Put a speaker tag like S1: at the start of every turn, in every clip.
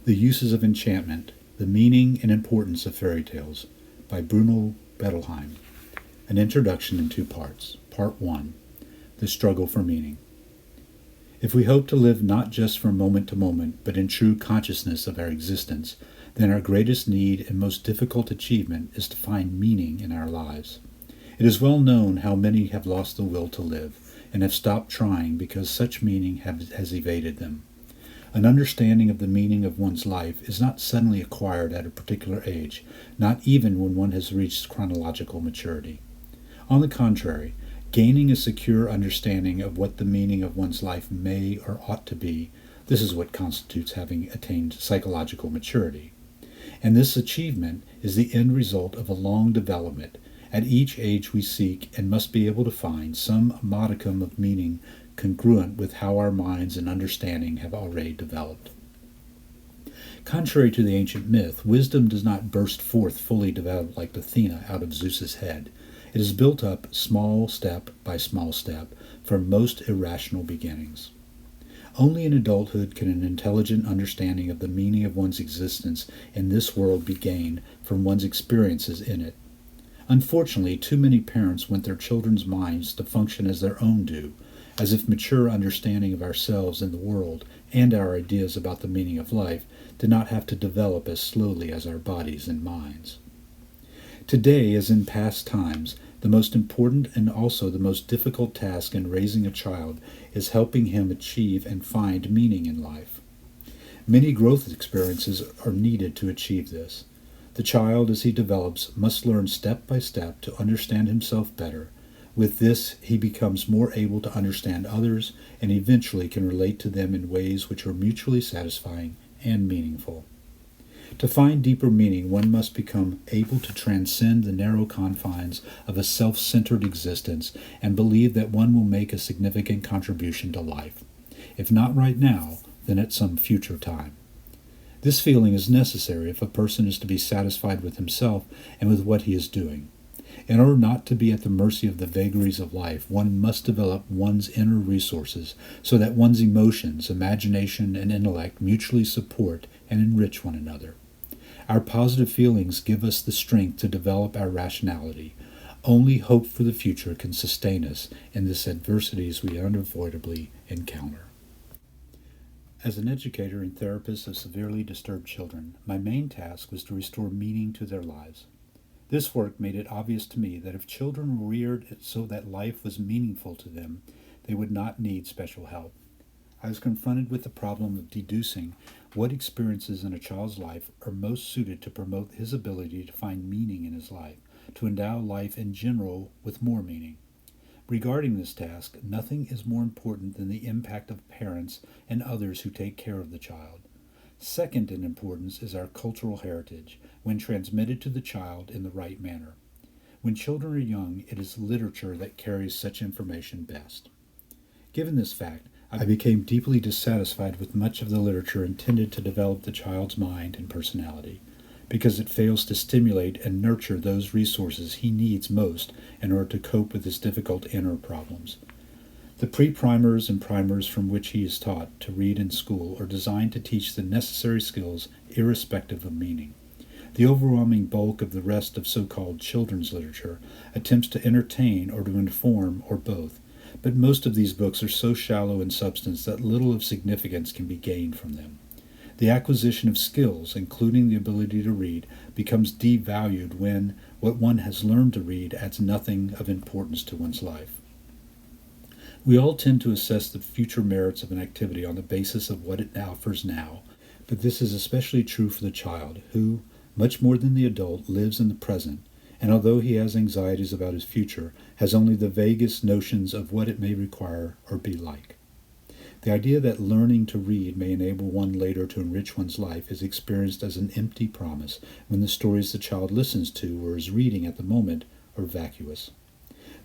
S1: The Uses of Enchantment, The Meaning and Importance of Fairy Tales, by Bruno Bettelheim. An introduction in two parts. Part 1. The Struggle for Meaning. If we hope to live not just from moment to moment, but in true consciousness of our existence, then our greatest need and most difficult achievement is to find meaning in our lives. It is well known how many have lost the will to live, and have stopped trying because such meaning has evaded them. An understanding of the meaning of one's life is not suddenly acquired at a particular age, not even when one has reached chronological maturity. On the contrary, gaining a secure understanding of what the meaning of one's life may or ought to be, this is what constitutes having attained psychological maturity. And this achievement is the end result of a long development. At each age we seek and must be able to find some modicum of meaning congruent with how our minds and understanding have already developed. Contrary to the ancient myth, wisdom does not burst forth fully developed like Athena out of Zeus's head. It is built up small step by small step from most irrational beginnings. Only in adulthood can an intelligent understanding of the meaning of one's existence in this world be gained from one's experiences in it. Unfortunately, too many parents want their children's minds to function as their own do, as if mature understanding of ourselves and the world and our ideas about the meaning of life did not have to develop as slowly as our bodies and minds. Today, as in past times, the most important and also the most difficult task in raising a child is helping him achieve and find meaning in life. Many growth experiences are needed to achieve this. The child, as he develops, must learn step by step to understand himself better. With this, he becomes more able to understand others and eventually can relate to them in ways which are mutually satisfying and meaningful. To find deeper meaning, one must become able to transcend the narrow confines of a self-centered existence and believe that one will make a significant contribution to life. If not right now, then at some future time. This feeling is necessary if a person is to be satisfied with himself and with what he is doing. In order not to be at the mercy of the vagaries of life, one must develop one's inner resources so that one's emotions, imagination, and intellect mutually support and enrich one another. Our positive feelings give us the strength to develop our rationality. Only hope for the future can sustain us in the adversities we unavoidably encounter. As an educator and therapist of severely disturbed children, my main task was to restore meaning to their lives. This work made it obvious to me that if children were reared so that life was meaningful to them, they would not need special help. I was confronted with the problem of deducing what experiences in a child's life are most suited to promote his ability to find meaning in his life, to endow life in general with more meaning. Regarding this task, nothing is more important than the impact of parents and others who take care of the child. Second in importance is our cultural heritage, when transmitted to the child in the right manner. When children are young, it is literature that carries such information best. Given this fact, I became deeply dissatisfied with much of the literature intended to develop the child's mind and personality, because it fails to stimulate and nurture those resources he needs most in order to cope with his difficult inner problems. The pre-primers and primers from which he is taught to read in school are designed to teach the necessary skills irrespective of meaning. The overwhelming bulk of the rest of so-called children's literature attempts to entertain or to inform or both, but most of these books are so shallow in substance that little of significance can be gained from them. The acquisition of skills, including the ability to read, becomes devalued when what one has learned to read adds nothing of importance to one's life. We all tend to assess the future merits of an activity on the basis of what it offers now, but this is especially true for the child, who, much more than the adult, lives in the present, and although he has anxieties about his future, has only the vaguest notions of what it may require or be like. The idea that learning to read may enable one later to enrich one's life is experienced as an empty promise when the stories the child listens to or is reading at the moment are vacuous.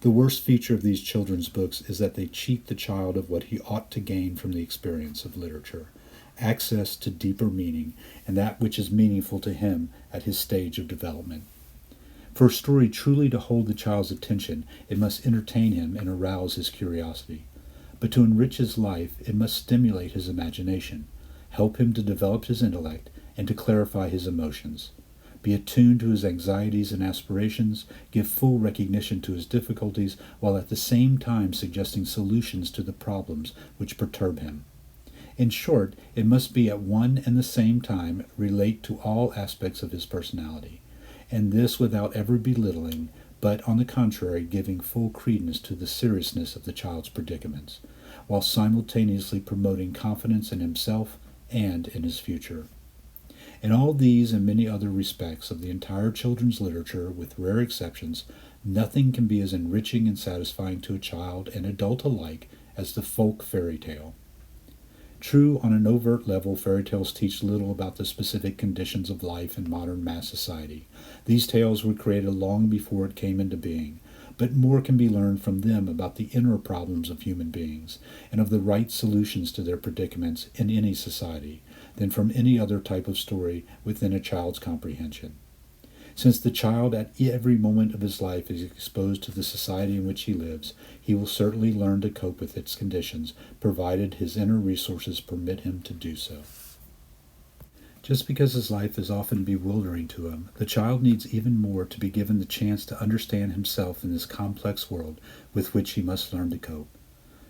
S1: The worst feature of these children's books is that they cheat the child of what he ought to gain from the experience of literature, access to deeper meaning and that which is meaningful to him at his stage of development. For a story truly to hold the child's attention, it must entertain him and arouse his curiosity. But to enrich his life, it must stimulate his imagination. help him to develop his intellect and to clarify his emotions. Be attuned to his anxieties and aspirations, give full recognition to his difficulties, while at the same time suggesting solutions to the problems which perturb him. In short, it must be at one and the same time relate to all aspects of his personality, and this without ever belittling, but on the contrary giving full credence to the seriousness of the child's predicaments, while simultaneously promoting confidence in himself and in his future. In all these and many other respects of the entire children's literature, with rare exceptions, nothing can be as enriching and satisfying to a child and adult alike as the folk fairy tale. True, on an overt level, fairy tales teach little about the specific conditions of life in modern mass society. These tales were created long before it came into being, but more can be learned from them about the inner problems of human beings and of the right solutions to their predicaments in any society than from any other type of story within a child's comprehension. Since the child at every moment of his life is exposed to the society in which he lives, he will certainly learn to cope with its conditions, provided his inner resources permit him to do so. Just because his life is often bewildering to him, the child needs even more to be given the chance to understand himself in this complex world with which he must learn to cope.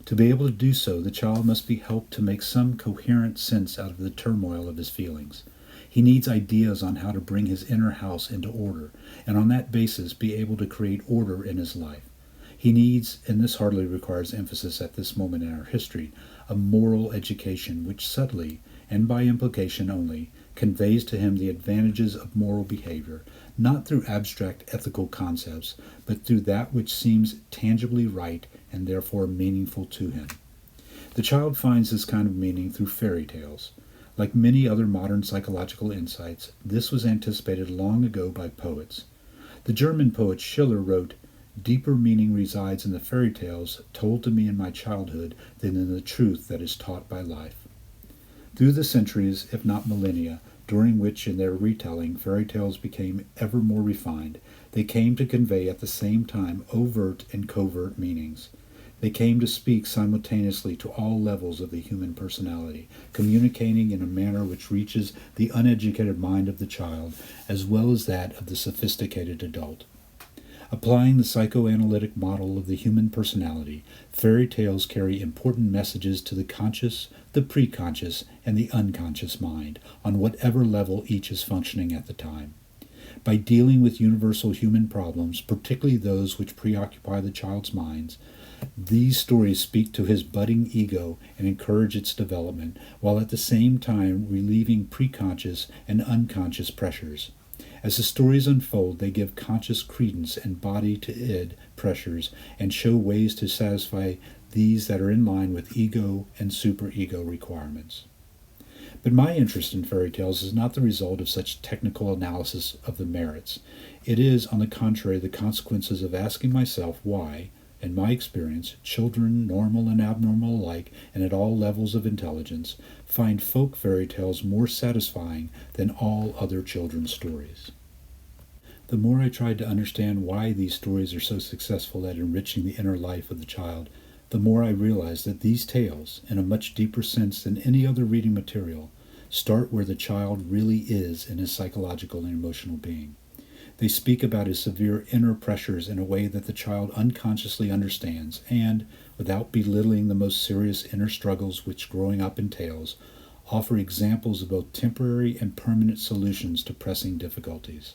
S1: To be able to do so, the child must be helped to make some coherent sense out of the turmoil of his feelings. He needs ideas on how to bring his inner house into order, and on that basis be able to create order in his life. He needs, and this hardly requires emphasis at this moment in our history, a moral education which subtly, and by implication only, conveys to him the advantages of moral behavior, not through abstract ethical concepts, but through that which seems tangibly right and therefore meaningful to him. The child finds this kind of meaning through fairy tales. Like many other modern psychological insights, this was anticipated long ago by poets. The German poet Schiller wrote, "Deeper meaning resides in the fairy tales told to me in my childhood than in the truth that is taught by life." Through the centuries, if not millennia, during which in their retelling fairy tales became ever more refined, they came to convey at the same time overt and covert meanings. They came to speak simultaneously to all levels of the human personality, communicating in a manner which reaches the uneducated mind of the child as well as that of the sophisticated adult. Applying the psychoanalytic model of the human personality, fairy tales carry important messages to the conscious, the preconscious, and the unconscious mind, on whatever level each is functioning at the time. By dealing with universal human problems, particularly those which preoccupy the child's minds, these stories speak to his budding ego and encourage its development, while at the same time relieving preconscious and unconscious pressures. As the stories unfold, they give conscious credence and body to id pressures and show ways to satisfy these that are in line with ego and superego requirements. But my interest in fairy tales is not the result of such technical analysis of the merits. It is, on the contrary, the consequences of asking myself why, in my experience, children, normal and abnormal alike, and at all levels of intelligence, find folk fairy tales more satisfying than all other children's stories. The more I tried to understand why these stories are so successful at enriching the inner life of the child, the more I realized that these tales, in a much deeper sense than any other reading material, start where the child really is in his psychological and emotional being. They speak about his severe inner pressures in a way that the child unconsciously understands and, without belittling the most serious inner struggles which growing up entails, offer examples of both temporary and permanent solutions to pressing difficulties.